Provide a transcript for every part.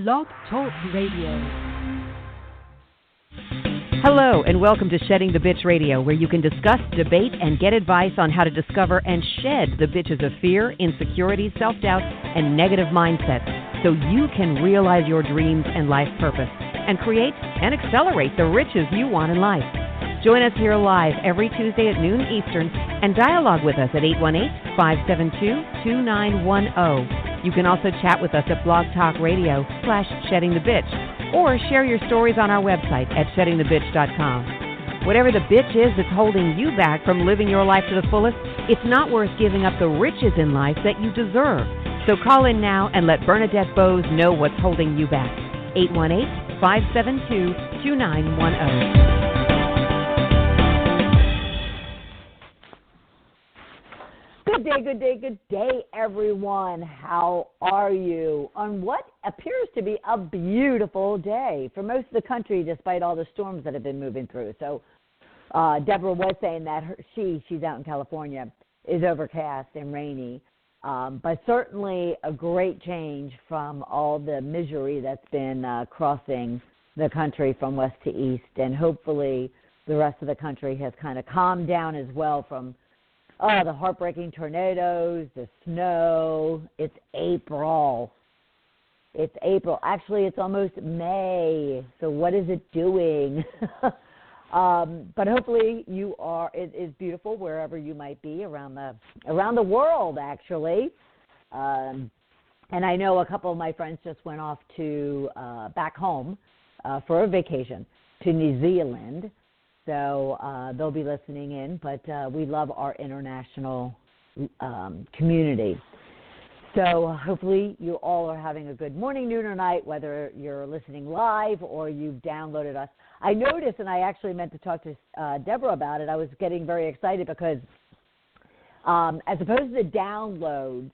Blog Talk Radio. Hello, and welcome to Shedding the Bitch Radio, where you can discuss, debate, and get advice on how to discover and shed the bitches of fear, insecurity, self-doubt, and negative mindsets so you can realize your dreams and life purpose and create and accelerate the riches you want in life. Join us here live every Tuesday at noon Eastern and dialogue with us at 818-572-2910. You can also chat with us at Blog Talk Radio /SheddingTheBitch or share your stories on our website at SheddingTheBitch.com. Whatever the bitch is that's holding you back from living your life to the fullest, it's not worth giving up the riches in life that you deserve. So call in now and let Bernadette Boas know what's holding you back. 818-572-2910. Good day, everyone. How are you on what appears to be a beautiful day for most of the country, despite all the storms that have been moving through? So Deborah was saying that she's out in California, is overcast and rainy, but certainly a great change from all the misery that's been crossing the country from west to east, and hopefully the rest of the country has kind of calmed down as well from the heartbreaking tornadoes, the snow. It's April. Actually, it's almost May. So what is it doing? But hopefully it is beautiful wherever you might be around the world, actually. And I know a couple of my friends just went off to back home for a vacation to New Zealand. So they'll be listening in, but we love our international community. So hopefully you all are having a good morning, noon, or night, whether you're listening live or you've downloaded us. I noticed, and I actually meant to talk to Deborah about it, I was getting very excited because as opposed to the downloads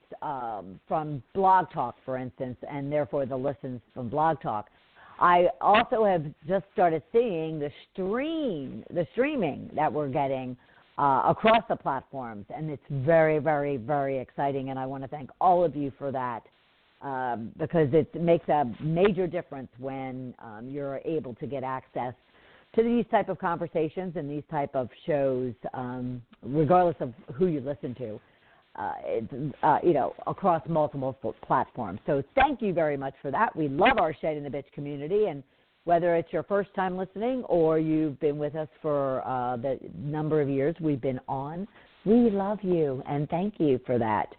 from Blog Talk, for instance, and therefore the listens from Blog Talk, I also have just started seeing the streaming that we're getting across the platforms, and it's very, very, very exciting, and I want to thank all of you for that because it makes a major difference when you're able to get access to these type of conversations and these type of shows, regardless of who you listen to. Across multiple platforms. So thank you very much for that. We love our Shedding the Bitch community, and whether it's your first time listening or you've been with us for the number of years we've been on, we love you, and thank you for that.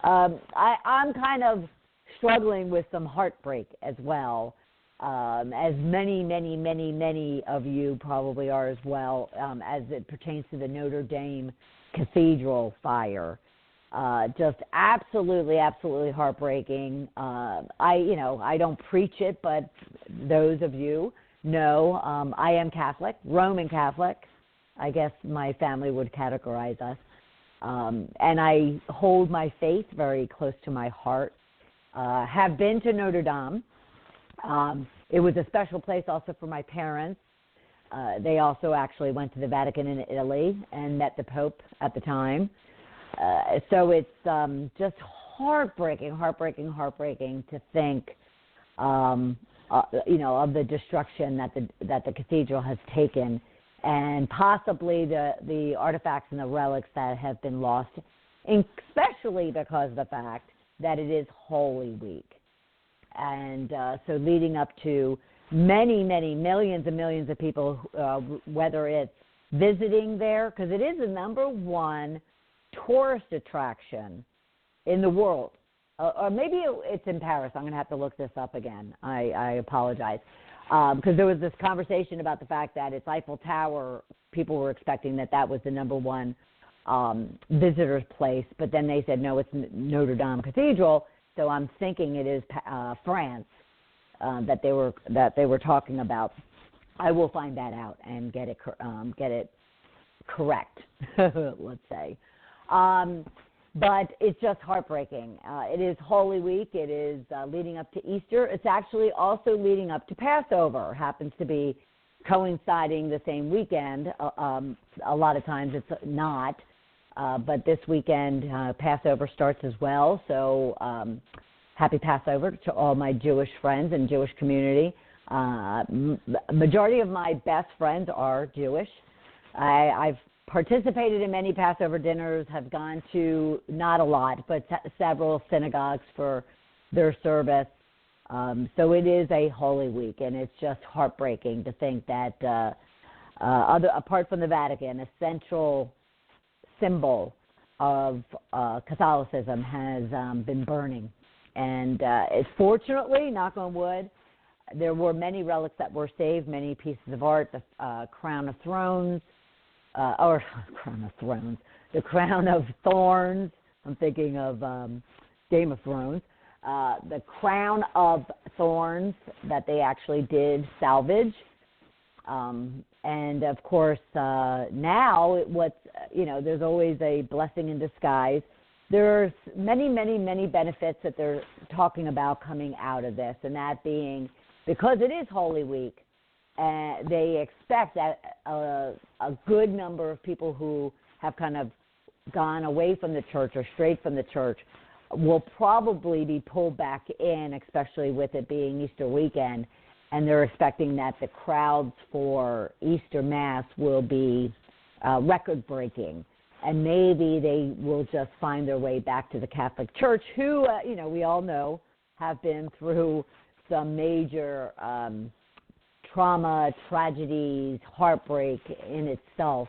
I'm kind of struggling with some heartbreak as well, as many of you probably are as well, as it pertains to the Notre Dame Cathedral fire. Just absolutely heartbreaking. I don't preach it, but those of you know I am Catholic, Roman Catholic. I guess my family would categorize us. And I hold my faith very close to my heart. Have been to Notre Dame. It was a special place also for my parents. They also actually went to the Vatican in Italy and met the Pope at the time. So it's just heartbreaking to think, of the destruction that the cathedral has taken, and possibly the artifacts and the relics that have been lost, especially because of the fact that it is Holy Week, and so leading up to many millions and millions of people, whether it's visiting there, because it is the number one tourist attraction in the world, or maybe it's in Paris. I'm going to have to look this up again. I apologize, because there was this conversation about the fact that it's Eiffel Tower. People were expecting that was the number one visitors place, but then they said no, it's Notre Dame Cathedral. So I'm thinking it is France that they were talking about. I will find that out and get it correct. Let's say. But it's just heartbreaking. It is Holy Week. It is leading up to Easter. It's actually also leading up to Passover. Happens to be coinciding the same weekend. A lot of times it's not. But this weekend, Passover starts as well. So happy Passover to all my Jewish friends and Jewish community. Majority of my best friends are Jewish. I've participated in many Passover dinners, have gone to, not a lot, but several synagogues for their service. So it is a holy week, and it's just heartbreaking to think that apart from the Vatican, a central symbol of Catholicism has been burning. And fortunately, knock on wood, there were many relics that were saved, many pieces of art, the Crown of Thorns. The Crown of Thorns. I'm thinking of Game of Thrones. The Crown of Thorns that they actually did salvage. And of course, now there's always a blessing in disguise. There's many, many, many benefits that they're talking about coming out of this, and that being because it is Holy Week, they expect that a good number of people who have kind of gone away from the church or strayed from the church will probably be pulled back in, especially with it being Easter weekend, and they're expecting that the crowds for Easter Mass will be record-breaking, and maybe they will just find their way back to the Catholic Church, who, we all know have been through some major trauma, tragedies, heartbreak in itself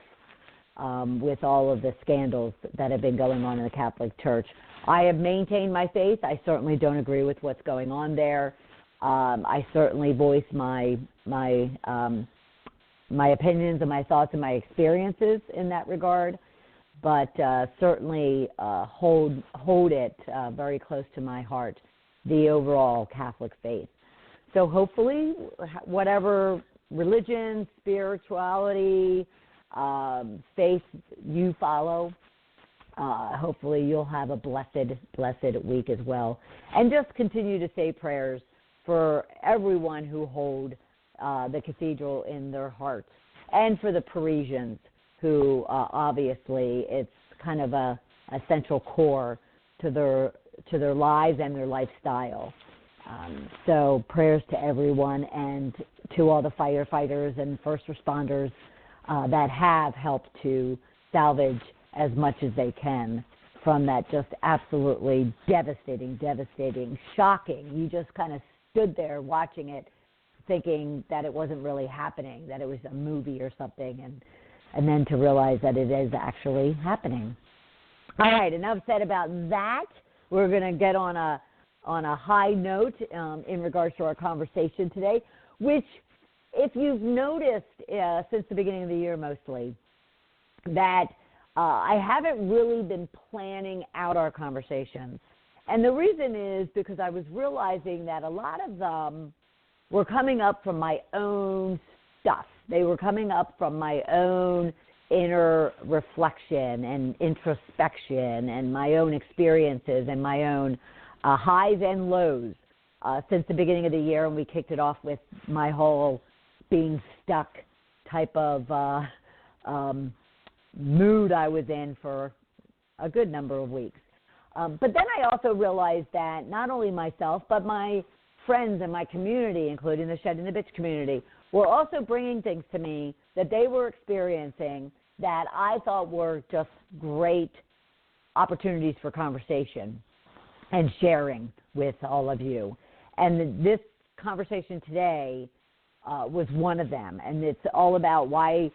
with all of the scandals that have been going on in the Catholic Church. I have maintained my faith. I certainly don't agree with what's going on there. I certainly voice my opinions and my thoughts and my experiences in that regard, but certainly hold it very close to my heart, the overall Catholic faith. So hopefully, whatever religion, spirituality, faith you follow, hopefully you'll have a blessed week as well. And just continue to say prayers for everyone who hold the cathedral in their hearts, and for the Parisians who obviously it's kind of a central core to their lives and their lifestyle. So prayers to everyone, and to all the firefighters and first responders that have helped to salvage as much as they can from that just absolutely devastating, shocking. You just kind of stood there watching it, thinking that it wasn't really happening, that it was a movie or something, and then to realize that it is actually happening. All right, enough said about that. We're going to get on a high note in regards to our conversation today, which, if you've noticed since the beginning of the year mostly, that I haven't really been planning out our conversations. And the reason is because I was realizing that a lot of them were coming up from my own stuff. They were coming up from my own inner reflection and introspection and my own experiences and my own highs and lows since the beginning of the year, and we kicked it off with my whole being stuck type of mood I was in for a good number of weeks. But then I also realized that not only myself, but my friends and my community, including the Shedding the Bitch community, were also bringing things to me that they were experiencing that I thought were just great opportunities for conversation and sharing with all of you. And this conversation today was one of them. And it's all about why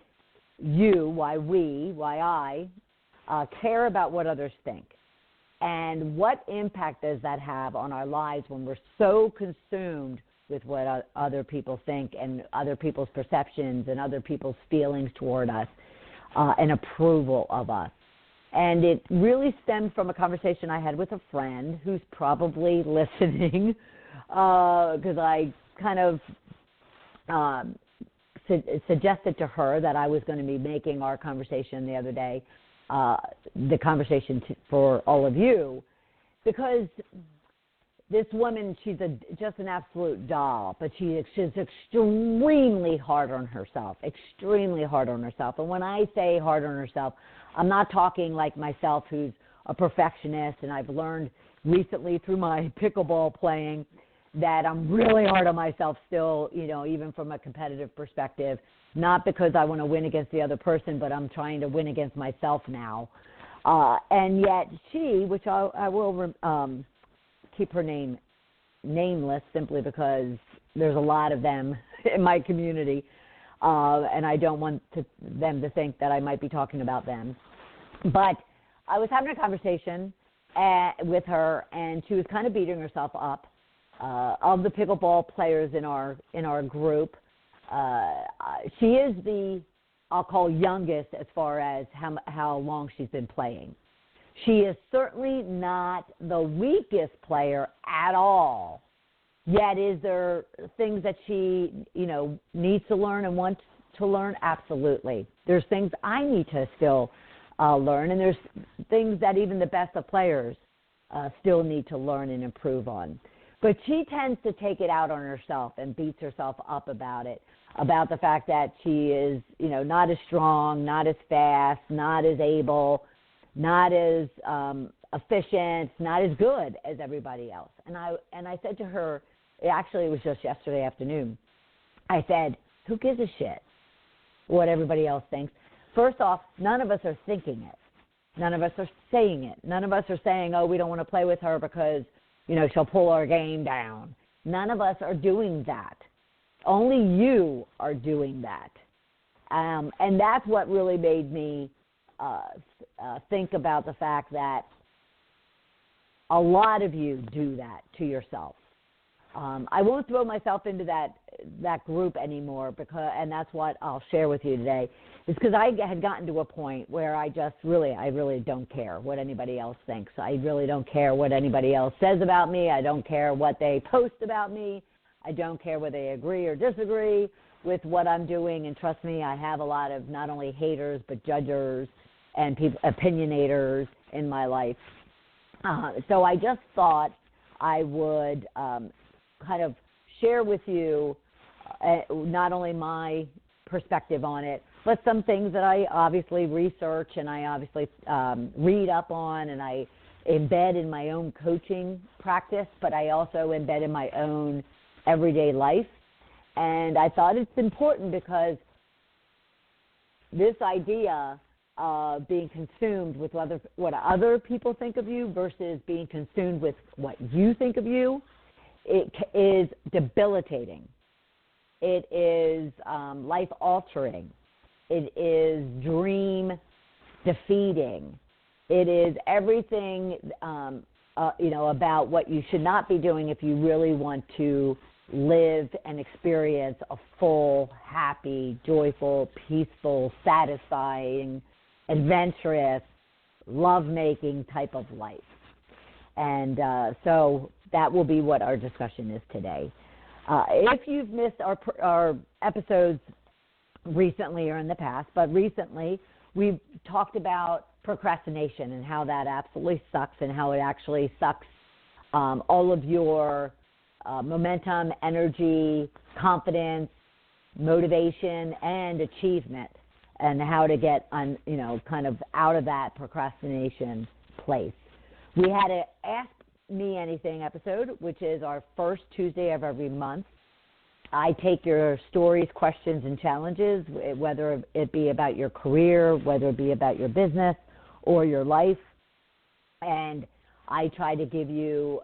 I care about what others think. And what impact does that have on our lives when we're so consumed with what other people think and other people's perceptions and other people's feelings toward us and approval of us. And it really stemmed from a conversation I had with a friend who's probably listening because I kind of suggested to her that I was going to be making our conversation the other day, the conversation for all of you, because this woman, she's just an absolute doll, but she's extremely hard on herself. And when I say hard on herself, I'm not talking like myself, who's a perfectionist, and I've learned recently through my pickleball playing that I'm really hard on myself still, even from a competitive perspective, not because I want to win against the other person, but I'm trying to win against myself now. And yet she, which I will keep her name nameless simply because there's a lot of them in my community, and I don't want them to think that I might be talking about them. But I was having a conversation with her, and she was kind of beating herself up. Of the pickleball players in our group, she is the, I'll call, youngest as far as how long she's been playing. She is certainly not the weakest player at all. Yet, is there things that she, needs to learn and wants to learn? Absolutely. There's things I need to still learn, and there's things that even the best of players still need to learn and improve on. But she tends to take it out on herself and beats herself up about it, about the fact that she is, not as strong, not as fast, not as able, not as efficient, not as good as everybody else. And I said to her, actually it was just yesterday afternoon, I said, who gives a shit what everybody else thinks? First off, none of us are thinking it. None of us are saying it. None of us are saying, oh, we don't want to play with her because, she'll pull our game down. None of us are doing that. Only you are doing that. And that's what really made me think about the fact that a lot of you do that to yourself. I won't throw myself into that group anymore and that's what I'll share with you today. It's because I had gotten to a point where I really don't care what anybody else thinks. I really don't care what anybody else says about me. I don't care what they post about me. I don't care whether they agree or disagree with what I'm doing. And trust me, I have a lot of not only haters but judgers and opinionators in my life. So I just thought I would kind of share with you not only my perspective on it, but some things that I obviously research and I obviously read up on and I embed in my own coaching practice, but I also embed in my own everyday life. And I thought it's important because this idea of being consumed with what other people think of you versus being consumed with what you think of you, it is debilitating. It is life-altering. It is dream-defeating. It is everything, about what you should not be doing if you really want to live and experience a full, happy, joyful, peaceful, satisfying, adventurous, love-making type of life. And so that will be what our discussion is today. If you've missed our episodes recently or in the past, but recently we've talked about procrastination and how that absolutely sucks and how it actually sucks all of your momentum, energy, confidence, motivation, and achievement, and how to get kind of out of that procrastination place. We had a Ask Me Anything episode, which is our first Tuesday of every month. I take your stories, questions, and challenges, whether it be about your career, whether it be about your business or your life, and I try to give you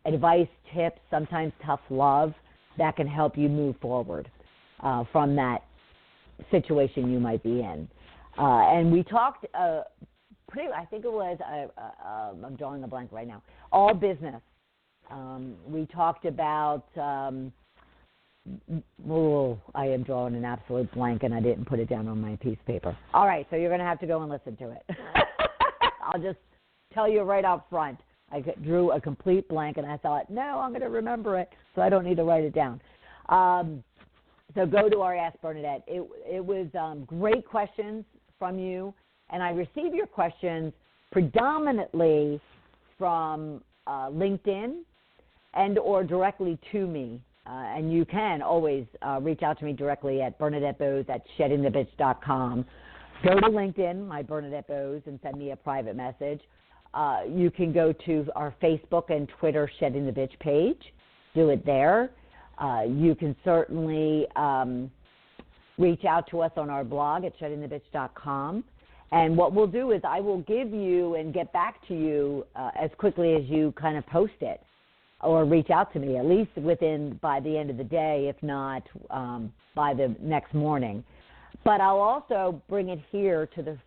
advice, tips, sometimes tough love that can help you move forward from that situation you might be in. And we talked I think it was, I'm drawing a blank right now, all business. We talked about, I am drawing an absolute blank and I didn't put it down on my piece of paper. All right, so you're going to have to go and listen to it. I'll just tell you right up front. I drew a complete blank and I thought, no, I'm going to remember it, so I don't need to write it down. So go to our Ask Bernadette. It was great questions from you. And I receive your questions predominantly from LinkedIn and or directly to me. And you can always reach out to me directly at Bernadette Boas at sheddingthebitch.com. Go to LinkedIn, my Bernadette Boas, and send me a private message. You can go to our Facebook and Twitter Shedding the Bitch page. Do it there. You can certainly reach out to us on our blog at sheddingthebitch.com. And what we'll do is I will give you and get back to you as quickly as you kind of post it or reach out to me, at least by the end of the day, if not by the next morning. But I'll also bring it here to the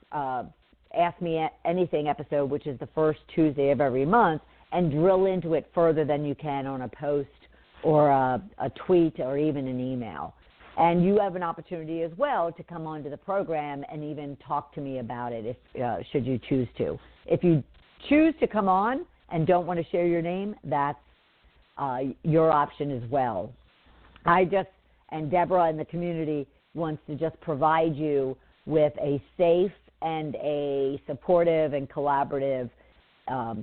Ask Me Anything episode, which is the first Tuesday of every month, and drill into it further than you can on a post or a tweet or even an email. And you have an opportunity as well to come onto the program and even talk to me about it if should you choose to. If you choose to come on and don't want to share your name, that's your option as well. And Deborah and the community wants to just provide you with a safe and a supportive and collaborative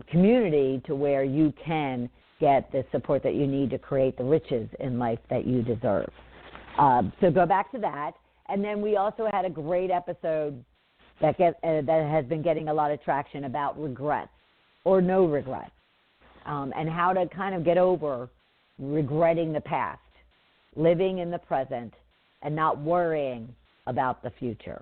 community to where you can get the support that you need to create the riches in life that you deserve. So go back to that. And then we also had a great episode that has been getting a lot of traction about regrets or no regrets, and how to kind of get over regretting the past, living in the present, and not worrying about the future.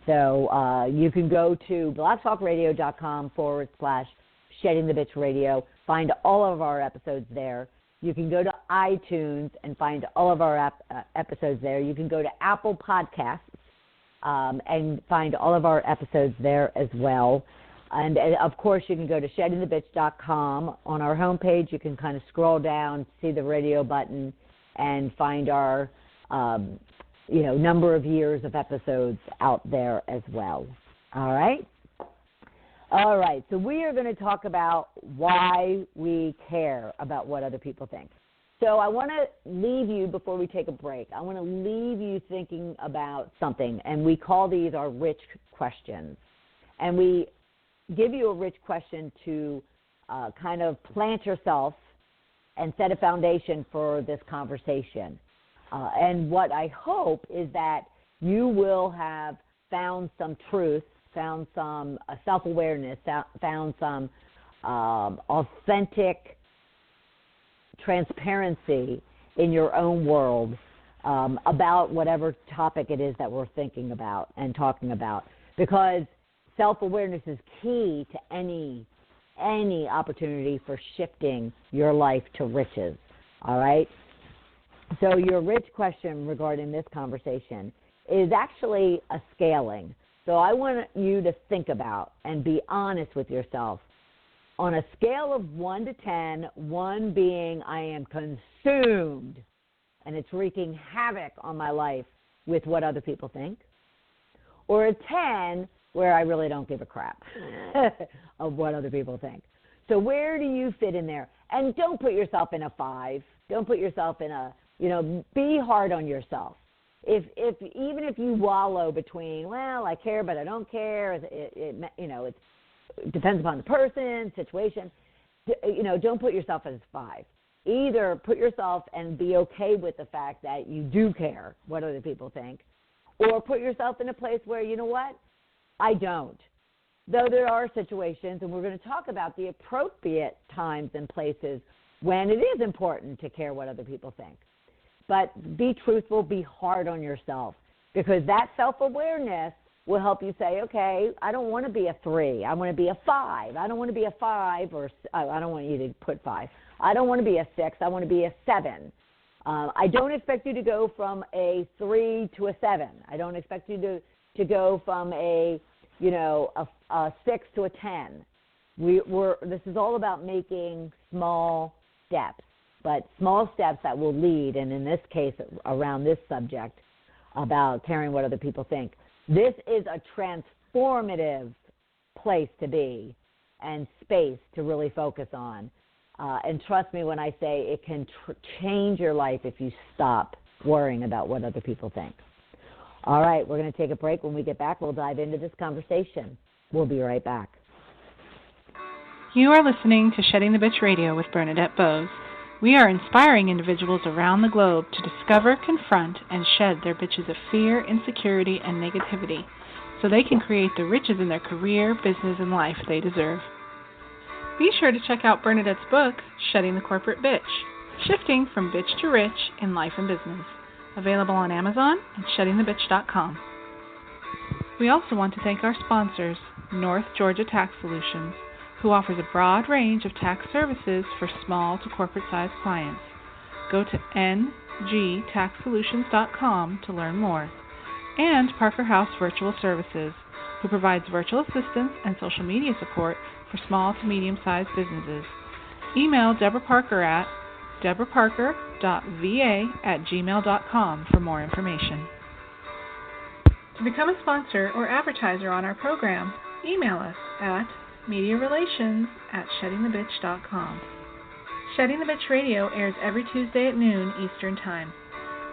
So you can go to blogtalkradio.com/Shedding the Bitch Radio, find all of our episodes there. You can go to iTunes and find all of our episodes there. You can go to Apple Podcasts and find all of our episodes there as well. And, of course, you can go to sheddingthebitch.com. On our homepage, you can kind of scroll down, see the radio button, and find our number of years of episodes out there as well. All right? All right, so we are going to talk about why we care about what other people think. So I want to leave you, before we take a break, I want to leave you thinking about something, and we call these our rich questions. And we give you a rich question to kind of plant yourself and set a foundation for this conversation. And what I hope is that you will have found some truth, found some self-awareness, found some authentic transparency in your own world about whatever topic it is that we're thinking about and talking about. Because self-awareness is key to any opportunity for shifting your life to riches, all right? So your rich question regarding this conversation is actually a scaling. So I want you to think about and be honest with yourself. On a scale of 1 to 10, 1 being I am consumed and it's wreaking havoc on my life with what other people think, or a 10 where I really don't give a crap of what other people think. So where do you fit in there? And don't put yourself in a 5. Don't put yourself in a, be hard on yourself. Even if you wallow between, well, I care but I don't care, it depends upon the person, situation. Don't put yourself as 5. Either put yourself and be okay with the fact that you do care what other people think, or put yourself in a place where, you know what, I don't. Though there are situations, and we're going to talk about the appropriate times and places when it is important to care what other people think. But be truthful, be hard on yourself, because that self-awareness will help you say, okay, I don't want to be a 3. I want to be a 5. I don't want to be a 5, or I don't want you to put 5. I don't want to be a 6. I want to be a 7. I don't expect you to go from a 3 to a 7. I don't expect you to go from a 6 to a 10. This is all about making small steps, but small steps that will lead, and in this case, around this subject about caring what other people think. This is a transformative place to be and space to really focus on. And trust me when I say it can change your life if you stop worrying about what other people think. All right, we're going to take a break. When we get back, we'll dive into this conversation. We'll be right back. You are listening to Shedding the Bitch Radio with Bernadette Boas. We are inspiring individuals around the globe to discover, confront, and shed their bitches of fear, insecurity, and negativity so they can create the riches in their career, business, and life they deserve. Be sure to check out Bernadette's book, Shedding the Corporate Bitch, Shifting from Bitch to Rich in Life and Business, available on Amazon and sheddingthebitch.com. We also want to thank our sponsors, North Georgia Tax Solutions, who offers a broad range of tax services for small to corporate-sized clients. Go to ngtaxsolutions.com to learn more. And Parker House Virtual Services, who provides virtual assistance and social media support for small to medium-sized businesses. Email Deborah Parker at deborahparker.va@gmail.com for more information. To become a sponsor or advertiser on our program, email us at mediarelations@sheddingthebitch.com. Shedding the Bitch Radio airs every Tuesday at noon Eastern Time.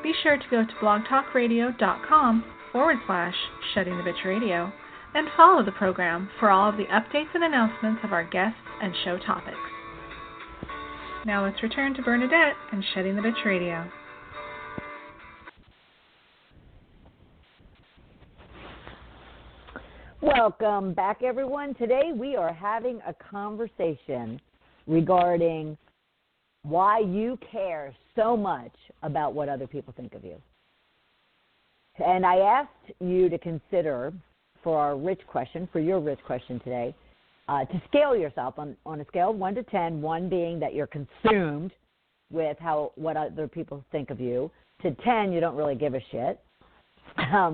Be sure to go to blogtalkradio.com/Shedding the Bitch Radio and follow the program for all of the updates and announcements of our guests and show topics. Now let's return to Bernadette and Shedding the Bitch Radio. Welcome back, everyone. Today we are having a conversation regarding why you care so much about what other people think of you. And I asked you to consider for your rich question today, to scale yourself on a scale of 1 to 10, 1 being that you're consumed with what other people think of you, to 10, you don't really give a shit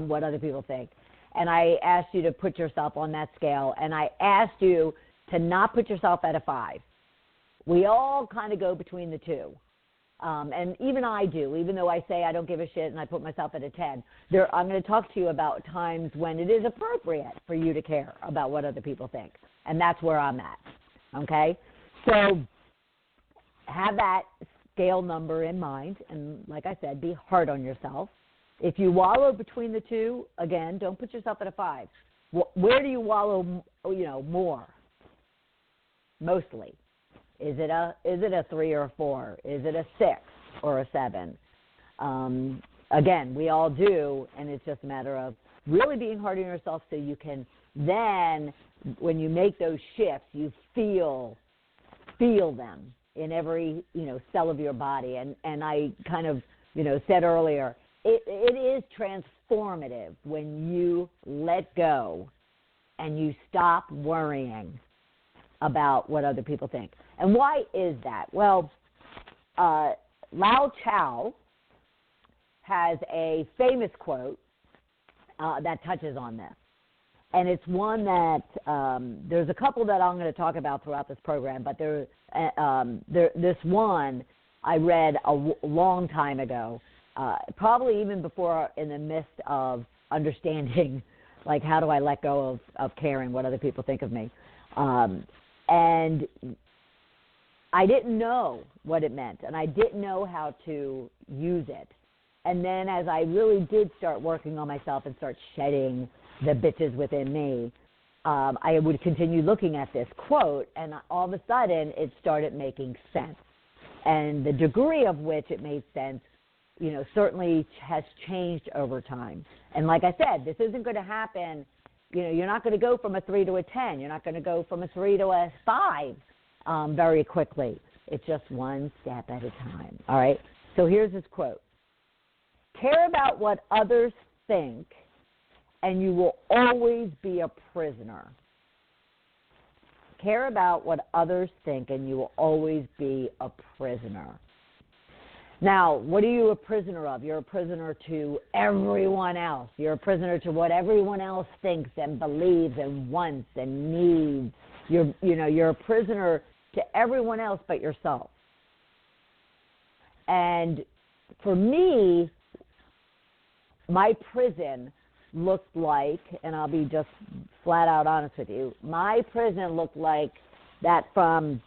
what other people think. And I asked you to put yourself on that scale, and I asked you to not put yourself at a 5. We all kind of go between the two. And even I do, even though I say I don't give a shit and I put myself at a 10. I'm going to talk to you about times when it is appropriate for you to care about what other people think. And that's where I'm at, okay? So have that scale number in mind. And like I said, be hard on yourself. If you wallow between the two, again, don't put yourself at a 5. Where do you wallow, more? Mostly. Is it a 3 or a 4? Is it a 6 or a 7? Again, we all do, and it's just a matter of really being hard on yourself so you can then, when you make those shifts, you feel them in every, cell of your body. And I kind of, said earlier, it is transformative when you let go and you stop worrying about what other people think. And why is that? Well, Lao Tzu has a famous quote that touches on this. And it's one that there's a couple that I'm going to talk about throughout this program, but this one I read a long time ago, probably even before in the midst of understanding, like, how do I let go of caring what other people think of me. And I didn't know what it meant, and I didn't know how to use it. And then as I really did start working on myself and start shedding the bitches within me, I would continue looking at this quote, and all of a sudden it started making sense. And the degree of which it made sense, certainly has changed over time. And like I said, this isn't going to happen. You're not going to go from a 3 to a 10. You're not going to go from a 3 to a 5 very quickly. It's just one step at a time. All right? So here's this quote. Care about what others think, and you will always be a prisoner. Care about what others think, and you will always be a prisoner. Now, what are you a prisoner of? You're a prisoner to everyone else. You're a prisoner to what everyone else thinks and believes and wants and needs. You're a prisoner to everyone else but yourself. And for me, my prison looked like, and I'll be just flat out honest with you, my prison looked like that from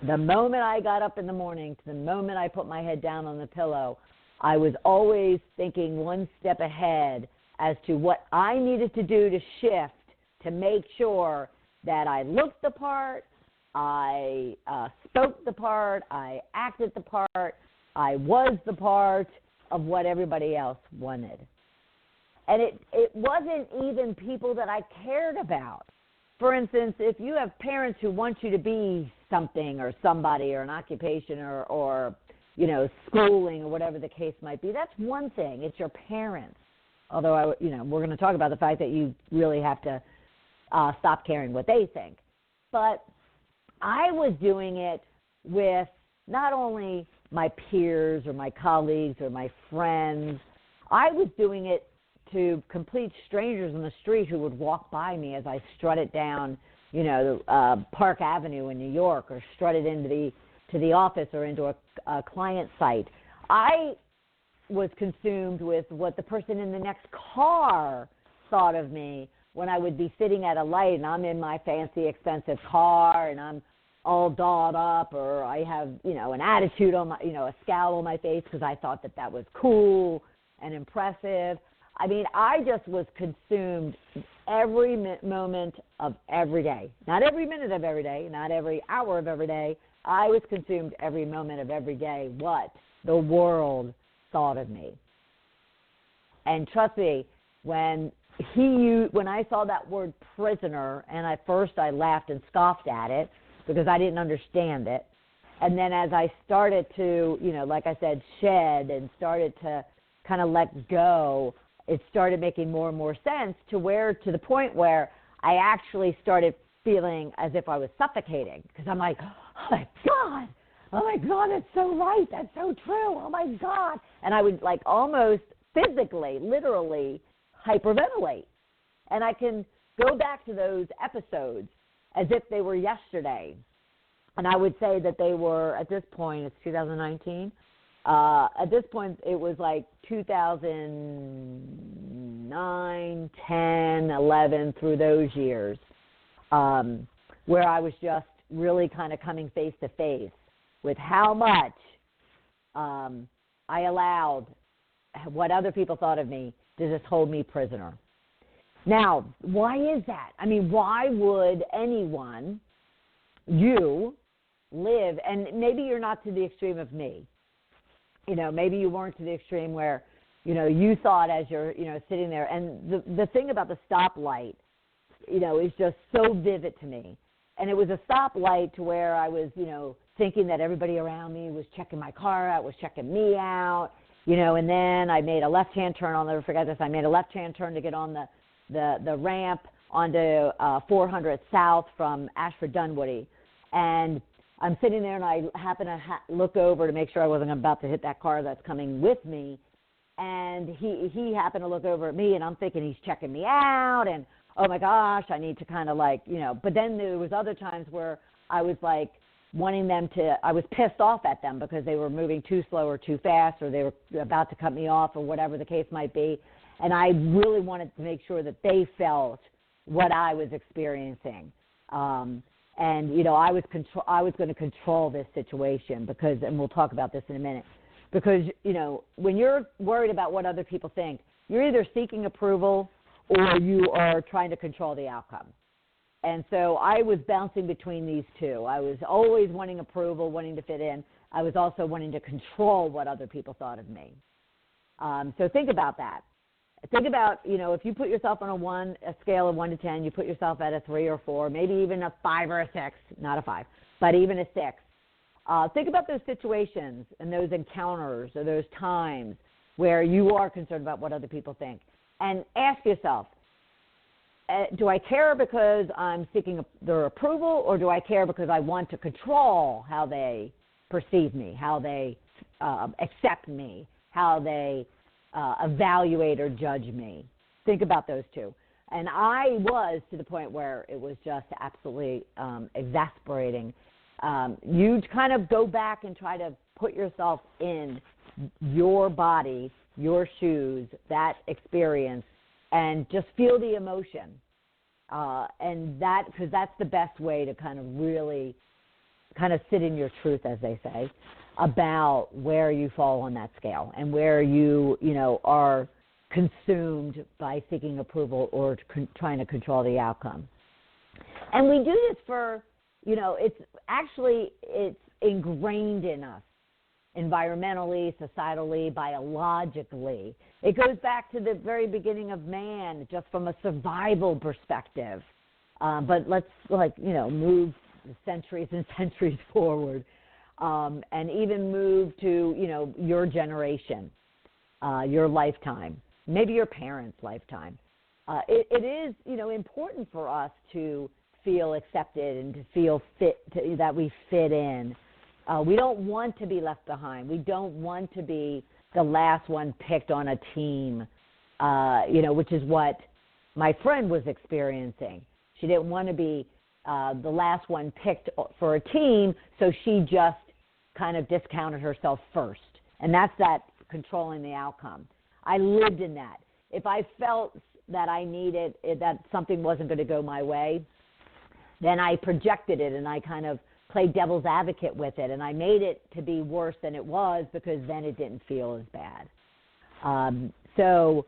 the moment I got up in the morning to the moment I put my head down on the pillow. I was always thinking one step ahead as to what I needed to do to shift to make sure that I looked the part, I spoke the part, I acted the part, I was the part of what everybody else wanted. And it wasn't even people that I cared about. for instance, if you have parents who want you to be something or somebody or an occupation or schooling or whatever the case might be, that's one thing. It's your parents. Although, we're going to talk about the fact that you really have to stop caring what they think. But I was doing it with not only my peers or my colleagues or my friends. I was doing it to complete strangers on the street who would walk by me as I strutted down, Park Avenue in New York, or strutted into the office or into a client site. I was consumed with what the person in the next car thought of me when I would be sitting at a light and I'm in my fancy, expensive car and I'm all dolled up, or I have, an attitude on my, a scowl on my face because I thought that was cool and impressive. I mean, I just was consumed every moment of every day. Not every minute of every day, not every hour of every day. I was consumed every moment of every day what the world thought of me. And trust me, when I saw that word prisoner, and at first I laughed and scoffed at it because I didn't understand it. And then as I started to, like I said, shed and started to kind of let go, it started making more and more sense to the point where I actually started feeling as if I was suffocating, because I'm like, oh my God, that's so right. That's so true. Oh my God. And I would almost physically, literally hyperventilate. And I can go back to those episodes as if they were yesterday. And I would say that they were, at this point, it's 2019. At this point, it was 2009, 10, 11, through those years, where I was just really kind of coming face to face with how much I allowed what other people thought of me to just hold me prisoner. Now, why is that? I mean, why would anyone, live, and maybe you're not to the extreme of me. Maybe you weren't to the extreme where, you thought as you're, sitting there. And the thing about the stoplight, is just so vivid to me. And it was a stoplight to where I was, thinking that everybody around me was checking my car out, was checking me out, and then I made a left-hand turn. I'll never forget this. I made a left-hand turn to get on the ramp onto 400 South from Ashford Dunwoody. And I'm sitting there, and I happen to look over to make sure I wasn't about to hit that car that's coming with me. And he happened to look over at me, and I'm thinking he's checking me out, and oh my gosh, I need to kind of But then there was other times where I was wanting them to. I was pissed off at them because they were moving too slow or too fast, or they were about to cut me off, or whatever the case might be. And I really wanted to make sure that they felt what I was experiencing. And I was going to control this situation because, and we'll talk about this in a minute, because when you're worried about what other people think, you're either seeking approval or you are trying to control the outcome. And so I was bouncing between these two. I was always wanting approval, wanting to fit in. I was also wanting to control what other people thought of me. So think about that. Think about, if you put yourself on a scale of 1 to 10, you put yourself at a 3 or 4, maybe even a 5 or a 6, not a 5, but even a 6. Think about those situations and those encounters or those times where you are concerned about what other people think. And ask yourself, do I care because I'm seeking their approval, or do I care because I want to control how they perceive me, how they accept me, how they evaluate or judge me? Think about those two. And I was to the point where it was just absolutely exasperating. You kind of go back and try to put yourself in your body, your shoes, that experience, and just feel the emotion. And that, because that's the best way to kind of really kind of sit in your truth, as they say, about where you fall on that scale and where you are consumed by seeking approval or trying to control the outcome. And we do this for, it's ingrained in us, environmentally, societally, biologically. It goes back to the very beginning of man, just from a survival perspective. But let's move centuries and centuries forward, and even move to your generation, your lifetime, maybe your parents' lifetime. It is important for us to feel accepted and to feel that we fit in. We don't want to be left behind. We don't want to be the last one picked on a team, which is what my friend was experiencing. She didn't want to be the last one picked for a team, so she just kind of discounted herself first. And that's that controlling the outcome. I lived in that. If I felt that I needed, that something wasn't going to go my way, then I projected it and I kind of played devil's advocate with it, and I made it to be worse than it was because then it didn't feel as bad. So,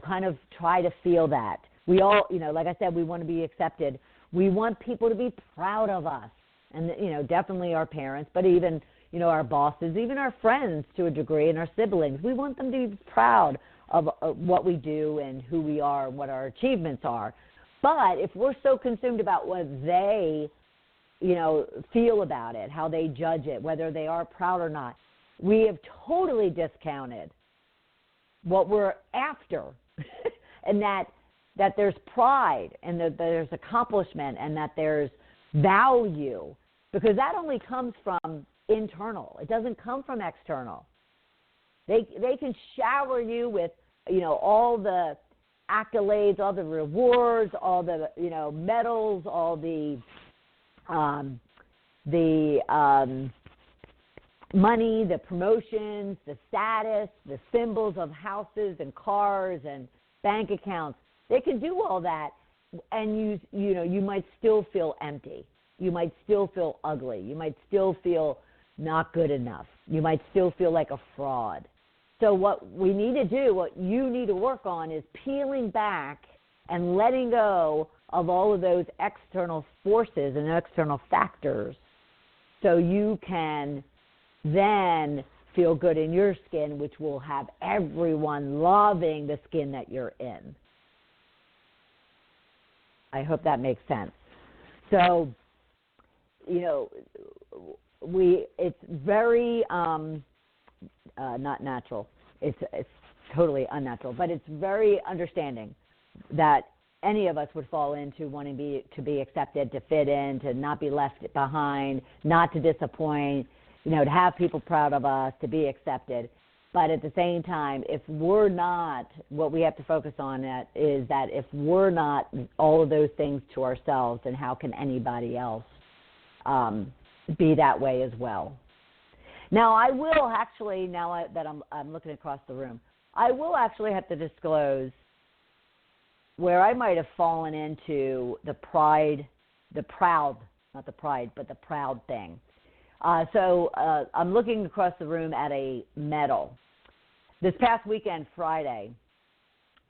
kind of try to feel that. We all, like I said, we want to be accepted. We want people to be proud of us, and, definitely our parents, but even, our bosses, even our friends to a degree, and our siblings. We want them to be proud of what we do and who we are and what our achievements are. But if we're so consumed about what they, feel about it, how they judge it, whether they are proud or not, we have totally discounted what we're after, and that there's pride and that there's accomplishment and that there's value, because that only comes from internal. It doesn't come from external. They can shower you with, all the accolades, all the rewards, all the, medals, all the money, the promotions, the status, the symbols of houses and cars and bank accounts. They can do all that, and you might still feel empty. You might still feel ugly. You might still feel not good enough. You might still feel like a fraud. So what we need to do, what you need to work on, is peeling back and letting go of all of those external forces and external factors, so you can then feel good in your skin, which will have everyone loving the skin that you're in. I hope that makes sense. So, it's very not natural. It's totally unnatural, but it's very understanding that any of us would fall into wanting to be accepted, to fit in, to not be left behind, not to disappoint, to have people proud of us, to be accepted. But at the same time, if we're not, what we have to focus on is that if we're not all of those things to ourselves, then how can anybody else be that way as well? Now, I will actually, now that I'm looking across the room, I will actually have to disclose where I might have fallen into the proud thing. So I'm looking across the room at a medal. This past weekend, Friday,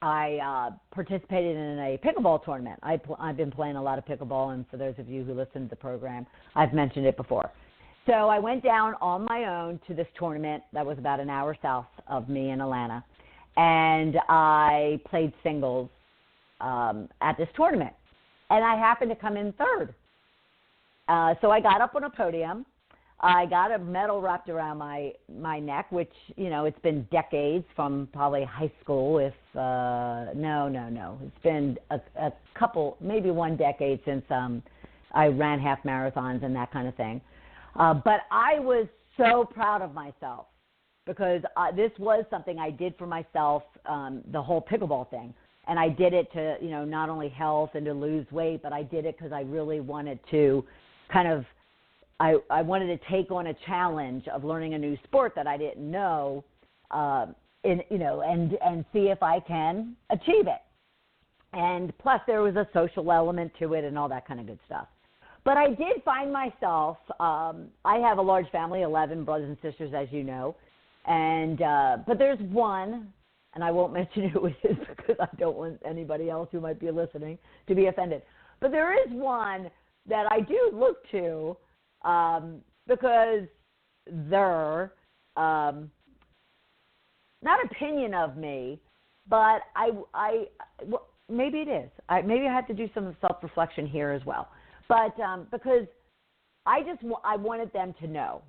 I participated in a pickleball tournament. I've been playing a lot of pickleball, and for those of you who listen to the program, I've mentioned it before. So I went down on my own to this tournament that was about an hour south of me in Atlanta, and I played singles at this tournament, and I happened to come in third. So I got up on a podium. I got a medal wrapped around my neck, which, it's been decades, from probably high school, no. It's been a couple, maybe 1 decade since I ran half marathons and that kind of thing. But I was so proud of myself, because this was something I did for myself, the whole pickleball thing. And I did it to, not only health and to lose weight, but I did it because I really wanted to I wanted to take on a challenge of learning a new sport that I didn't know, and see if I can achieve it. And plus there was a social element to it and all that kind of good stuff. But I did find myself, I have a large family, 11 brothers and sisters, as you know, and but there's one, and I won't mention who it is because I don't want anybody else who might be listening to be offended. But there is one that I do look to, because their not opinion of me, but maybe it is. Maybe I have to do some self-reflection here as well. But because I wanted them to know.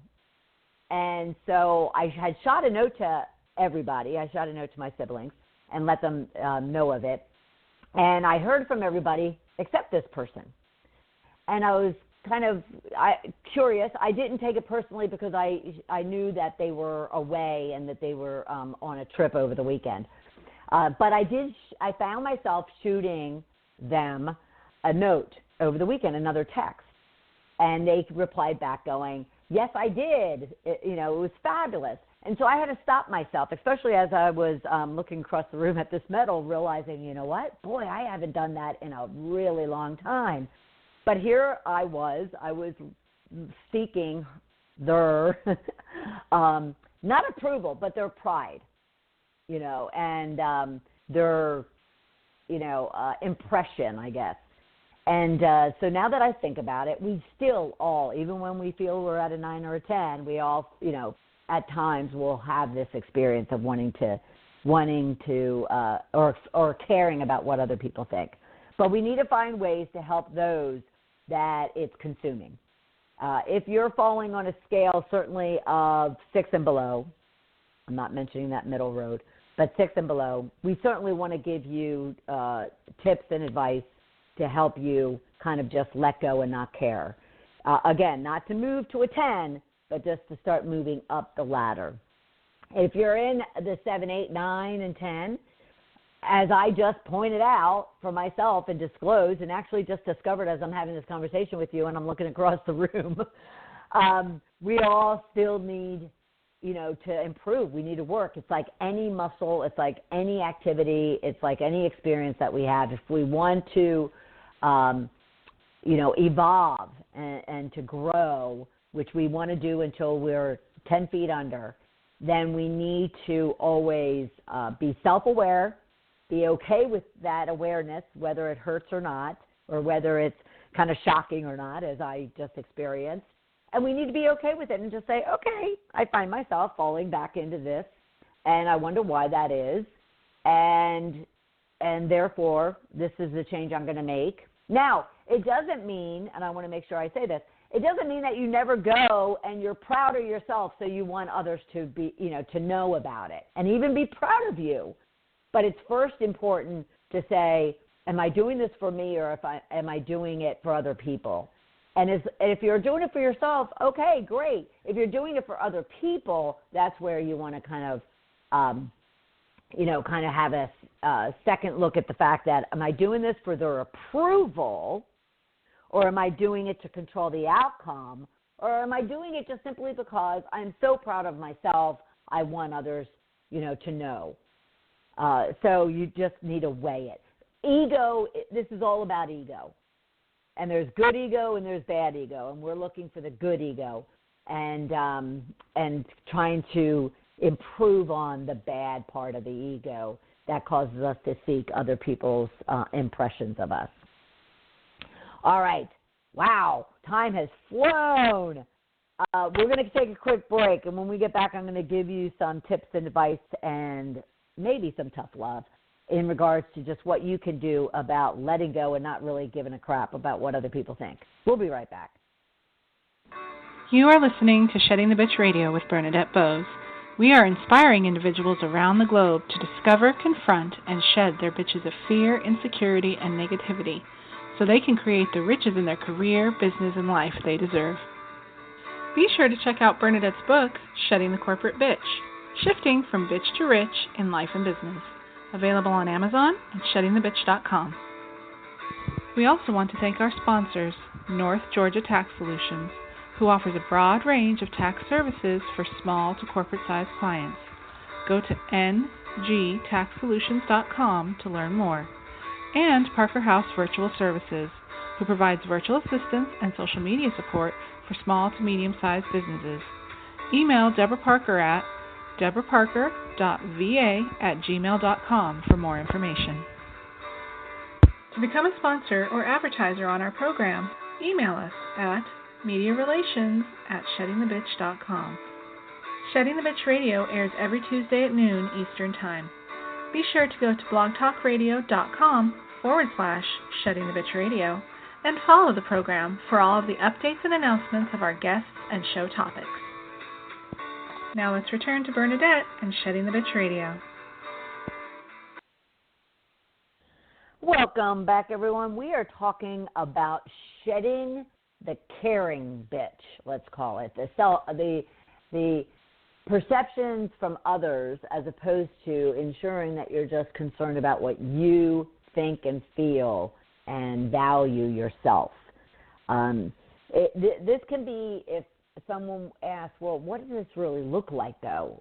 And so I had shot a note to everybody. I shot a note to my siblings and let them know of it. And I heard from everybody except this person. And I was kind of curious. I didn't take it personally because I knew that they were away and that they were on a trip over the weekend. But I found myself shooting them a note over the weekend, another text. And they replied back going, yes, I did. It was fabulous. And so I had to stop myself, especially as I was looking across the room at this medal, realizing, you know what? Boy, I haven't done that in a really long time. But here I was seeking their, not approval, but their pride, and their, impression, I guess. And so now that I think about it, we still all, even when we feel we're at a 9 or a 10, we all, at times will have this experience of wanting to or caring about what other people think. But we need to find ways to help those that it's consuming. If you're falling on a scale certainly of 6 and below, I'm not mentioning that middle road, but 6 and below, we certainly want to give you tips and advice to help you kind of just let go and not care. Again, not to move to a 10, but just to start moving up the ladder. If you're in the 7, 8, 9, and 10, as I just pointed out for myself and disclosed and actually just discovered as I'm having this conversation with you and I'm looking across the room, we all still need, to improve. We need to work. It's like any muscle. It's like any activity. It's like any experience that we have. If we want to, evolve and to grow, which we want to do until we're 10 feet under, then we need to always be self-aware, be okay with that awareness, whether it hurts or not, or whether it's kind of shocking or not, as I just experienced. And we need to be okay with it and just say, okay, I find myself falling back into this, and I wonder why that is, and therefore this is the change I'm going to make. Now, it doesn't mean, and I want to make sure I say this, it doesn't mean that you never go and you're proud of yourself so you want others to be, to know about it and even be proud of you. But it's first important to say, am I doing this for me or am I doing it for other people? And if you're doing it for yourself, okay, great. If you're doing it for other people, that's where you want to kind of, have a second look at the fact that, am I doing this for their approval, or am I doing it to control the outcome, or am I doing it just simply because I'm so proud of myself, I want others, to know. So you just need to weigh it. Ego, this is all about ego. And there's good ego and there's bad ego, and we're looking for the good ego and trying to improve on the bad part of the ego that causes us to seek other people's impressions of us. All right. Wow. Time has flown. We're going to take a quick break, and when we get back, I'm going to give you some tips and advice and maybe some tough love in regards to just what you can do about letting go and not really giving a crap about what other people think. We'll be right back. You are listening to Shedding the Bitch Radio with Bernadette Boas. We are inspiring individuals around the globe to discover, confront, and shed their bitches of fear, insecurity, and negativity so they can create the riches in their career, business, and life they deserve. Be sure to check out Bernadette's book, Shedding the Corporate Bitch, Shifting from Bitch to Rich in Life and Business, available on Amazon and sheddingthebitch.com. We also want to thank our sponsors, North Georgia Tax Solutions, who offers a broad range of tax services for small to corporate-sized clients. Go to ngtaxsolutions.com to learn more. And Parker House Virtual Services, who provides virtual assistance and social media support for small to medium-sized businesses. Email Deborah Parker at deborahparker.va@gmail.com for more information. To become a sponsor or advertiser on our program, email us at mediarelations@sheddingthebitch.com. Shedding the Bitch Radio airs every Tuesday at noon Eastern Time. Be sure to go to blogtalkradio.com facebook.com/Shedding the Bitch Radio, and follow the program for all of the updates and announcements of our guests and show topics. Now let's return to Bernadette and Shedding the Bitch Radio. Welcome back, everyone. We are talking about shedding the caring bitch, let's call it. The perceptions from others as opposed to ensuring that you're just concerned about what you think and feel and value yourself. This can be if someone asks, well, what does this really look like, though?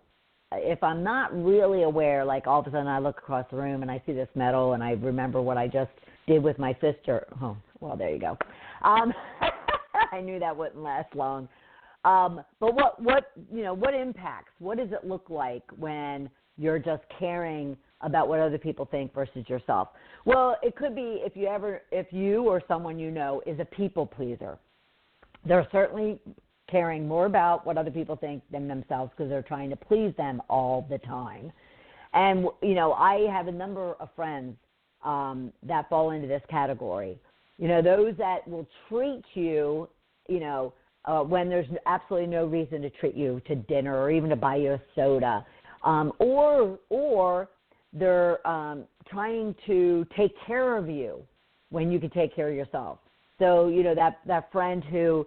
If I'm not really aware, like all of a sudden I look across the room and I see this medal and I remember what I just did with my sister. Oh, well, there you go. I knew that wouldn't last long. But what impacts? What does it look like when you're just caring about what other people think versus yourself? Well, it could be if you or someone you know is a people pleaser. They're certainly caring more about what other people think than themselves because they're trying to please them all the time. And, I have a number of friends that fall into this category. Those that will treat you, when there's absolutely no reason to treat you to dinner or even to buy you a soda. Or they're trying to take care of you when you can take care of yourself. So, that friend who,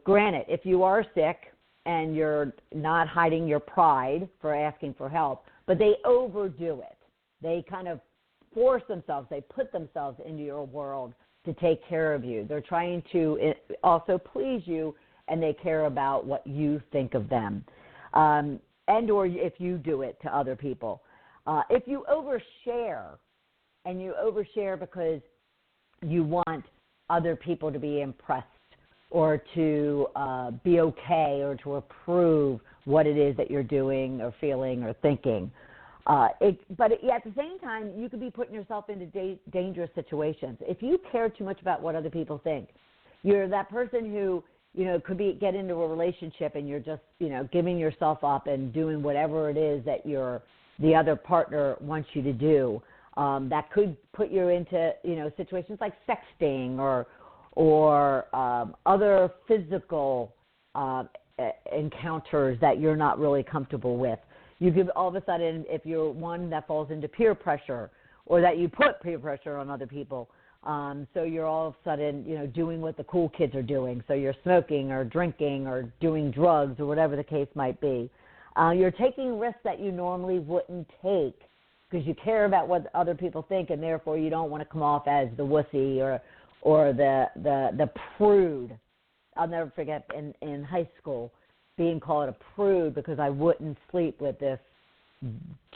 granted, if you are sick and you're not hiding your pride for asking for help, but they overdo it. They kind of force themselves, they put themselves into your world to take care of you. They're trying to also please you, and they care about what you think of them, and or if you do it to other people. If you overshare, and you overshare because you want other people to be impressed or to be okay or to approve what it is that you're doing or feeling or thinking. But at the same time, you could be putting yourself into dangerous situations. If you care too much about what other people think, you're that person who, could get into a relationship and you're just, giving yourself up and doing whatever it is that the other partner wants you to do. That could put you into, situations like sexting or other physical encounters that you're not really comfortable with. You could all of a sudden, if you're one that falls into peer pressure or that you put peer pressure on other people, so you're all of a sudden, doing what the cool kids are doing. So you're smoking or drinking or doing drugs or whatever the case might be. You're taking risks that you normally wouldn't take because you care about what other people think, and therefore you don't want to come off as the wussy or the prude. I'll never forget in high school being called a prude because I wouldn't sleep with this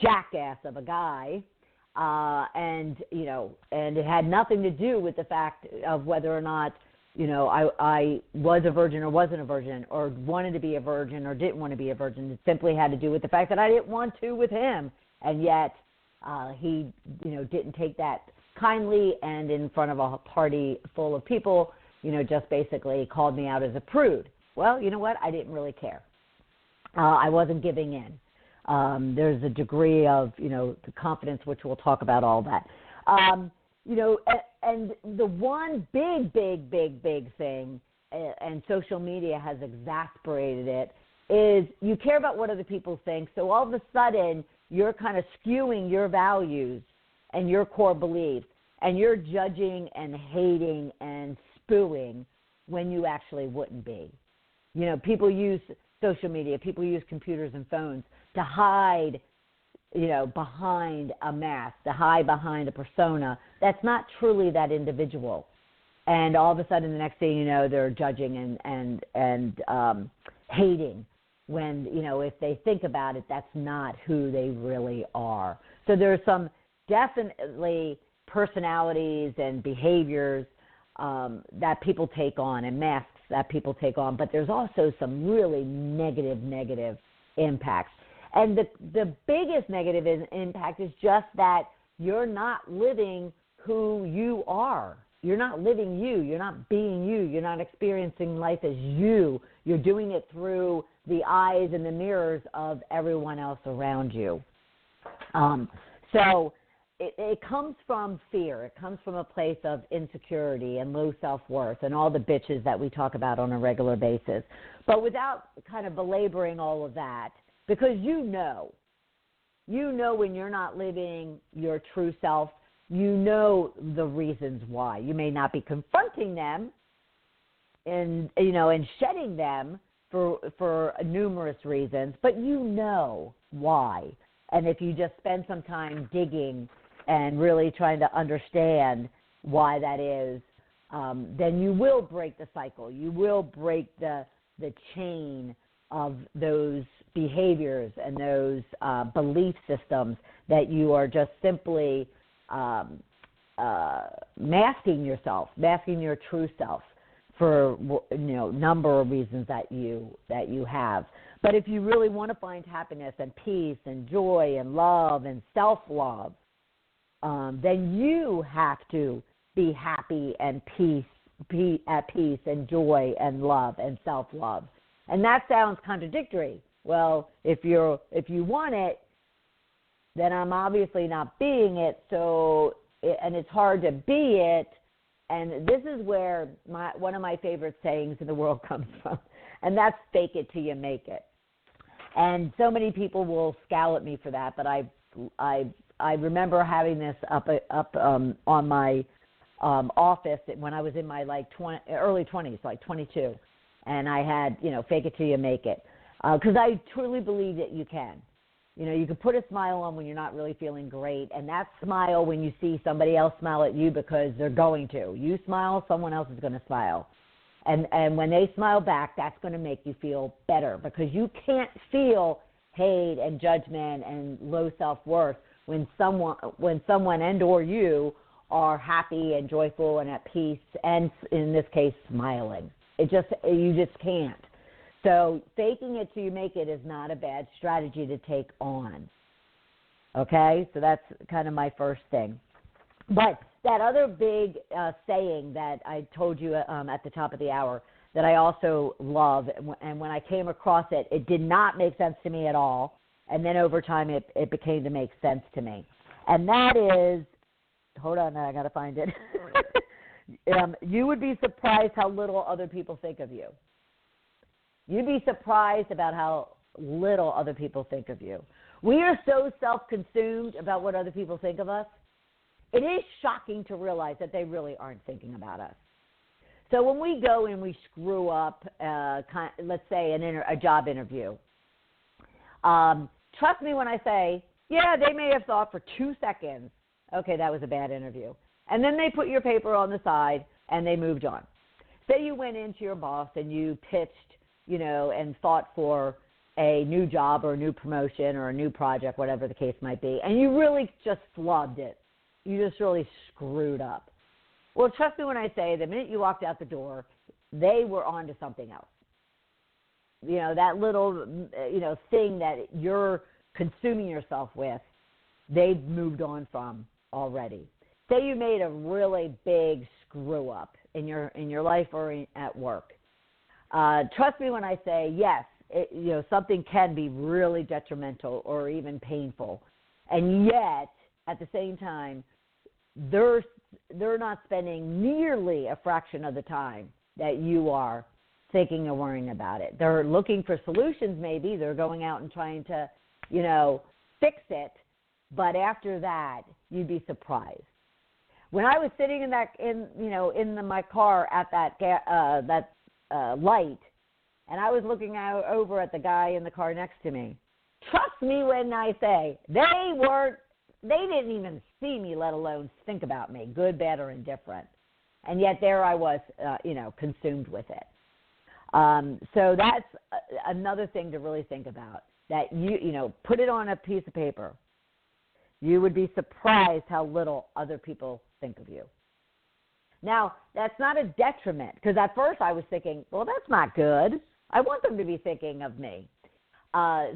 jackass of a guy, and it had nothing to do with the fact of whether or not I was a virgin or wasn't a virgin, or wanted to be a virgin or didn't want to be a virgin. It simply had to do with the fact that I didn't want to with him, and yet he didn't take that kindly, and in front of a party full of people, just basically called me out as a prude. Well, you know what? I didn't really care. I wasn't giving in. There's a degree of, the confidence, which we'll talk about all that. And the one big thing, and social media has exasperated it, is you care about what other people think. So all of a sudden, you're kind of skewing your values and your core beliefs, and you're judging and hating and spewing when you actually wouldn't be. People use social media, people use computers and phones to hide, behind a mask, to hide behind a persona that's not truly that individual. And all of a sudden, the next thing you know, they're judging and hating when, if they think about it, that's not who they really are. So there's some definitely personalities and behaviors that people take on, and masks that people take on, but there's also some really negative impacts. And the biggest negative impact is just that you're not living who you are. You're not living you. You're not being you. You're not experiencing life as you. You're doing it through the eyes and the mirrors of everyone else around you. So it comes from fear. It comes from a place of insecurity and low self-worth and all the bitches that we talk about on a regular basis. But without kind of belaboring all of that, because you know when you're not living your true self, you know the reasons why. You may not be confronting them and shedding them for numerous reasons, but you know why. And if you just spend some time digging and really trying to understand why that is, then you will break the cycle. You will break the chain of those behaviors and those belief systems that you are just simply masking yourself, masking your true self for number of reasons that you have. But if you really want to find happiness and peace and joy and love and self-love, then you have to be happy and at peace and joy and love and self-love. And that sounds contradictory. Well, if you want it, then I'm obviously not being it. And it's hard to be it. And this is where one of my favorite sayings in the world comes from, and that's fake it till you make it. And so many people will scowl at me for that, but I remember having this up on my office when I was in my early 20s, like 22, and I had fake it till you make it, because I truly believe that you can. You can put a smile on when you're not really feeling great, and that smile when you see somebody else smile at you because they're going to. You smile, someone else is going to smile. And when they smile back, that's going to make you feel better, because you can't feel hate and judgment and low self-worth when someone and or you are happy and joyful and at peace and, in this case, smiling. You just can't. So faking it till you make it is not a bad strategy to take on. Okay? So that's kind of my first thing. But that other big saying that I told you at the top of the hour that I also love, and when I came across it, it did not make sense to me at all. And then over time, it became to make sense to me. And that is, hold on, I got to find it. You would be surprised how little other people think of you. You'd be surprised about how little other people think of you. We are so self-consumed about what other people think of us. It is shocking to realize that they really aren't thinking about us. So when we go and we screw up, let's say a job interview, trust me when I say, yeah, they may have thought for 2 seconds, okay, that was a bad interview. And then they put your paper on the side and they moved on. Say you went into your boss and you pitched, and fought for a new job or a new promotion or a new project, whatever the case might be, and you really just flubbed it. You just really screwed up. Well, trust me when I say the minute you walked out the door, they were on to something else. That little, thing that you're consuming yourself with, they've moved on from already. Say you made a really big screw up in your life or at work. Trust me when I say, yes, something can be really detrimental or even painful. And yet, at the same time, they're not spending nearly a fraction of the time that you are thinking or worrying about it. They're looking for solutions maybe. They're going out and trying to, fix it. But after that, you'd be surprised. When I was sitting in my car at that light, and I was looking over at the guy in the car next to me, trust me when I say they didn't even see me, let alone think about me, good, bad, or indifferent. And yet there I was, consumed with it. So that's another thing to really think about, that put it on a piece of paper. You would be surprised how little other people think of you. Now, that's not a detriment, because at first I was thinking, well, that's not good. I want them to be thinking of me.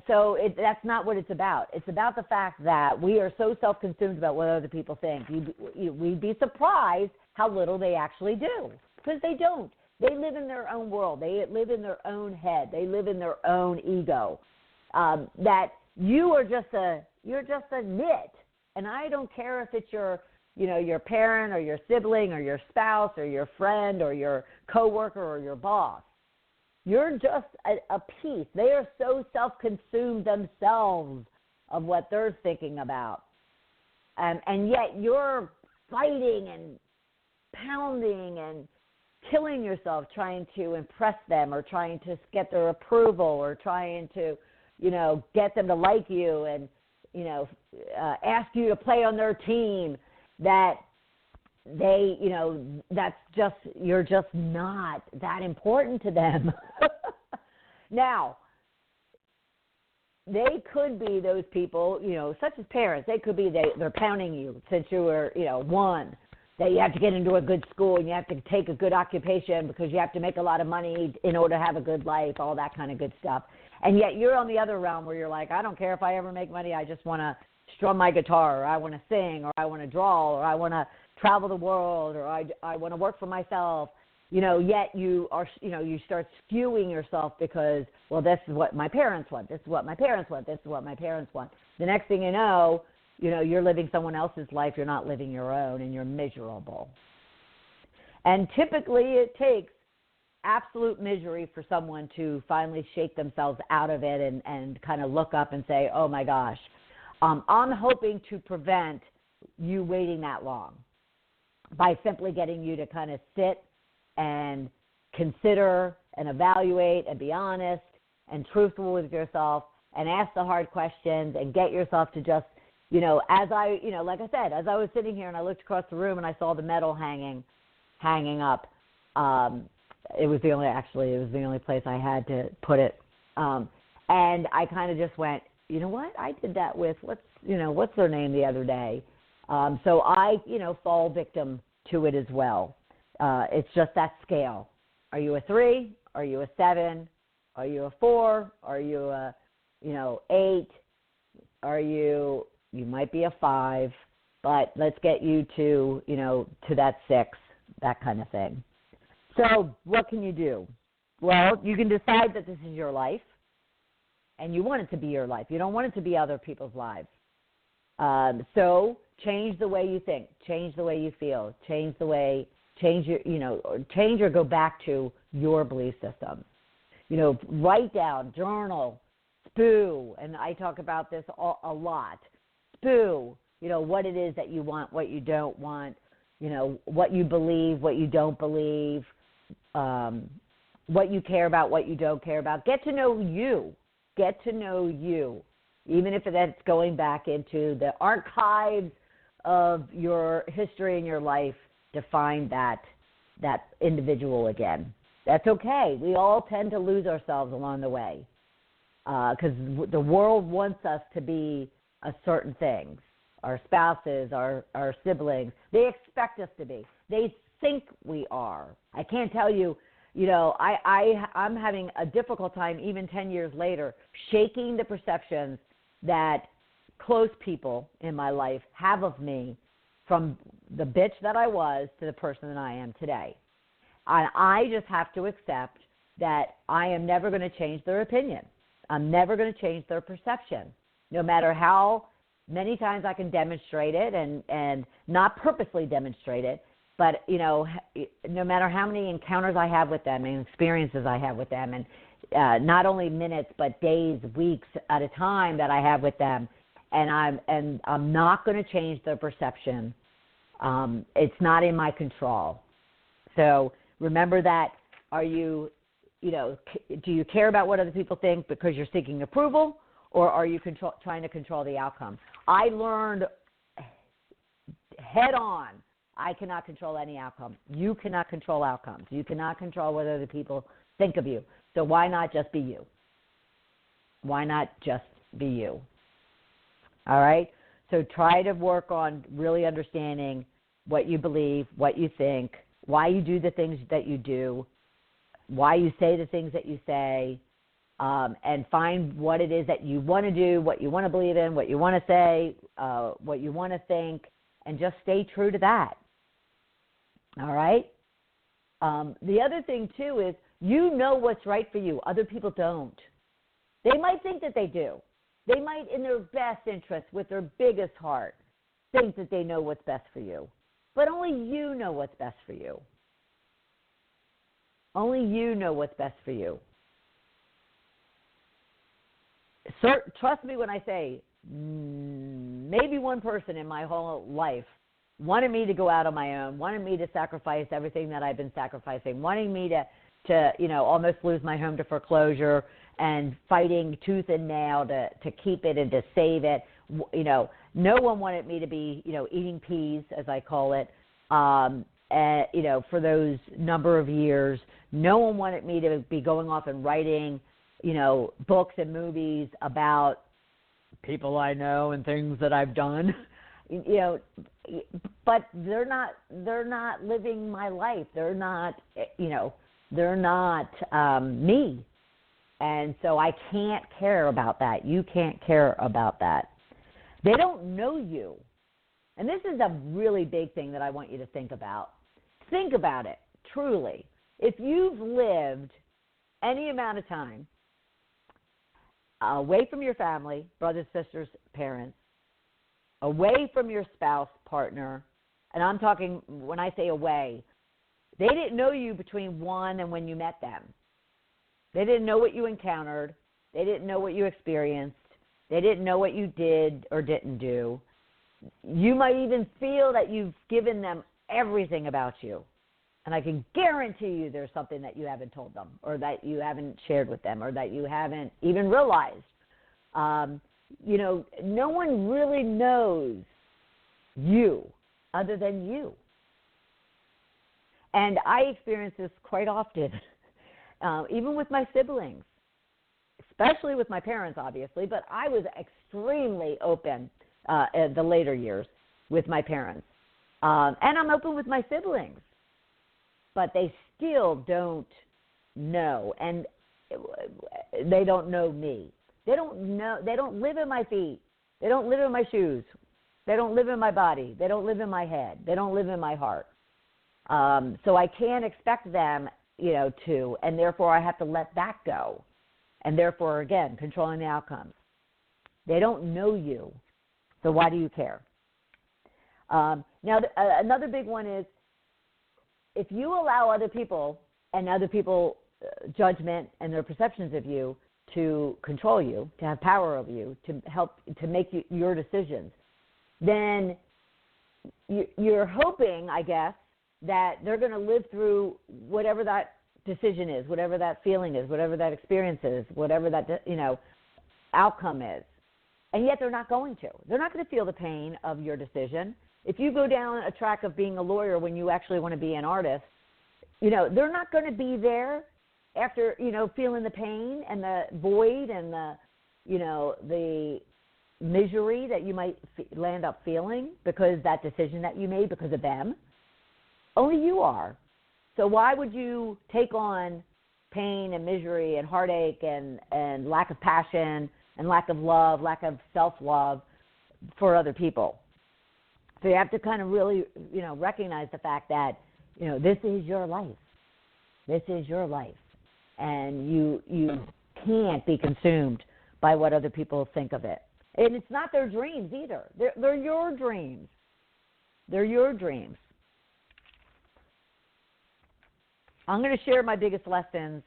So that's not what it's about. It's about the fact that we are so self-consumed about what other people think. We'd be surprised how little they actually do, because they don't. They live in their own world. They live in their own head. They live in their own ego. That you're just a nit. And I don't care if it's your parent or your sibling or your spouse or your friend or your coworker or your boss. You're just a piece. They are so self-consumed themselves of what they're thinking about. And yet you're fighting and pounding and killing yourself trying to impress them or trying to get their approval or trying to, get them to like you and, ask you to play on their team, that they, you're just not that important to them. Now, they could be those people, such as parents. They could be they're pounding you since you were, 1, that you have to get into a good school and you have to take a good occupation because you have to make a lot of money in order to have a good life, all that kind of good stuff. And yet you're on the other realm where you're like, I don't care if I ever make money. I just want to strum my guitar, or I want to sing, or I want to draw, or I want to travel the world, or I want to work for myself. Yet you are, you start skewing yourself because, well, this is what my parents want. This is what my parents want. This is what my parents want. The next thing you know, you're living someone else's life. You're not living your own, and you're miserable. And typically it takes absolute misery for someone to finally shake themselves out of it and kind of look up and say, oh, my gosh, I'm hoping to prevent you waiting that long by simply getting you to kind of sit and consider and evaluate and be honest and truthful with yourself and ask the hard questions and get yourself to just, as I, like I said, as I was sitting here and I looked across the room and I saw the medal hanging up, it was the only place I had to put it. And I kind of just went, you know what? I did that with, what's their name the other day? So I, fall victim to it as well. It's just that scale. Are you a 3? Are you a 7? Are you a 4? Are you a, 8? Are you might be a 5, but let's get you to, to that 6, that kind of thing. So what can you do? Well, you can decide that this is your life, and you want it to be your life. You don't want it to be other people's lives. So change the way you think, change the way you feel, change or go back to your belief system. Write down, journal, spew, and I talk about this a lot. Spew, what it is that you want, what you don't want, what you believe, what you don't believe, what you care about, what you don't care about. Get to know you. Get to know you, even if that's going back into the archives of your history and your life to find that individual again. That's okay. We all tend to lose ourselves along the way because the world wants us to be a certain thing. Our spouses, our siblings, they expect us to be. They think we are. I can't tell you, I'm having a difficult time even 10 years later shaking the perceptions that close people in my life have of me from the bitch that I was to the person that I am today. And I just have to accept that I am never going to change their opinion. I'm never going to change their perception, no matter how many times I can demonstrate it and not purposely demonstrate it, but, no matter how many encounters I have with them and experiences I have with them, and not only minutes but days, weeks at a time that I have with them, and I'm not going to change their perception. It's not in my control. So remember that. Are you, do you care about what other people think because you're seeking approval, or are you trying to control the outcome? I learned head on, I cannot control any outcome. You cannot control outcomes. You cannot control what other people think of you. So why not just be you? Why not just be you? All right? So try to work on really understanding what you believe, what you think, why you do the things that you do, why you say the things that you say, and find what it is that you want to do, what you want to believe in, what you want to say, what you want to think, and just stay true to that. All right? The other thing, too, is you know what's right for you. Other people don't. They might think that they do. They might, in their best interest, with their biggest heart, think that they know what's best for you. But only you know what's best for you. Only you know what's best for you. Trust me when I say maybe one person in my whole life wanted me to go out on my own, wanted me to sacrifice everything that I've been sacrificing, wanting me to almost lose my home to foreclosure and fighting tooth and nail to keep it and to save it. No one wanted me to be, eating peas, as I call it, for those number of years. No one wanted me to be going off and writing, books and movies about people I know and things that I've done, but they're not living my life. They're not me. And so I can't care about that. You can't care about that. They don't know you. And this is a really big thing that I want you to think about. Think about it, truly. If you've lived any amount of time away from your family, brothers, sisters, parents, away from your spouse, partner, and I'm talking, when I say away, they didn't know you between one and when you met them. They didn't know what you encountered. They didn't know what you experienced. They didn't know what you did or didn't do. You might even feel that you've given them everything about you. And I can guarantee you there's something that you haven't told them or that you haven't shared with them or that you haven't even realized. No one really knows you other than you. And I experience this quite often, even with my siblings, especially with my parents, obviously, but I was extremely open in the later years with my parents. And I'm open with my siblings, but they still don't know, and they don't know me. They don't live in my feet. They don't live in my shoes. They don't live in my body. They don't live in my head. They don't live in my heart. So I can't expect them, to, and therefore I have to let that go. And therefore, again, controlling the outcomes. They don't know you, so why do you care? Now, another big one is if you allow other people and other people's judgment and their perceptions of you to control you, to have power over you, to help to make your decisions, then you're hoping, I guess, that they're going to live through whatever that decision is, whatever that feeling is, whatever that experience is, whatever that outcome is. And yet they're not going to. They're not going to feel the pain of your decision. If you go down a track of being a lawyer when you actually want to be an artist, they're not going to be there after, feeling the pain and the void and the misery that you might land up feeling because that decision that you made because of them. Only you are. So why would you take on pain and misery and heartache and lack of passion and lack of love, lack of self-love for other people? So you have to kind of really, recognize the fact that, this is your life. This is your life. And you can't be consumed by what other people think of it. And it's not their dreams either. They're your dreams. They're your dreams. I'm going to share my biggest lessons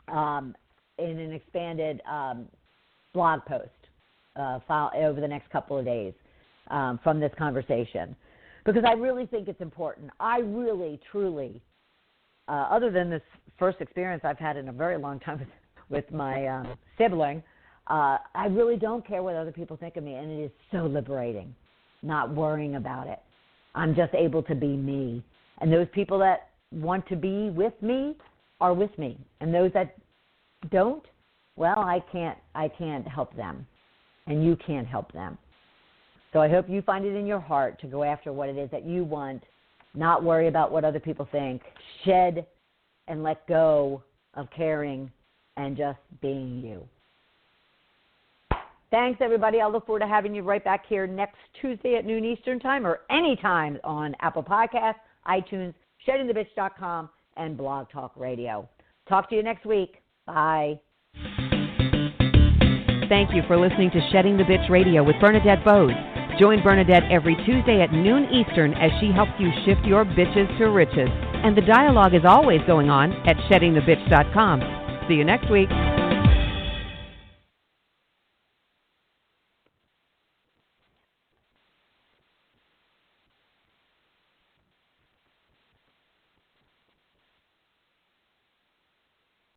in an expanded blog post over the next couple of days from this conversation, because I really think it's important. I really, truly, other than this first experience I've had in a very long time with my sibling, I really don't care what other people think of me, and it is so liberating, not worrying about it. I'm just able to be me, and those people that want to be with me are with me, and those that don't, well, I can't help them, and you can't help them. So I hope you find it in your heart to go after what it is that you want, not worry about what other people think, shed and let go of caring and just being you. Thanks, everybody. I'll look forward to having you right back here next Tuesday at noon Eastern Time or anytime on Apple Podcasts, iTunes, sheddingthebitch.com, and Blog Talk Radio. Talk to you next week. Bye. Thank you for listening to Shedding the Bitch Radio with Bernadette Boas. Join Bernadette every Tuesday at noon Eastern as she helps you shift your bitches to riches. And the dialogue is always going on at sheddingthebitch.com. See you next week.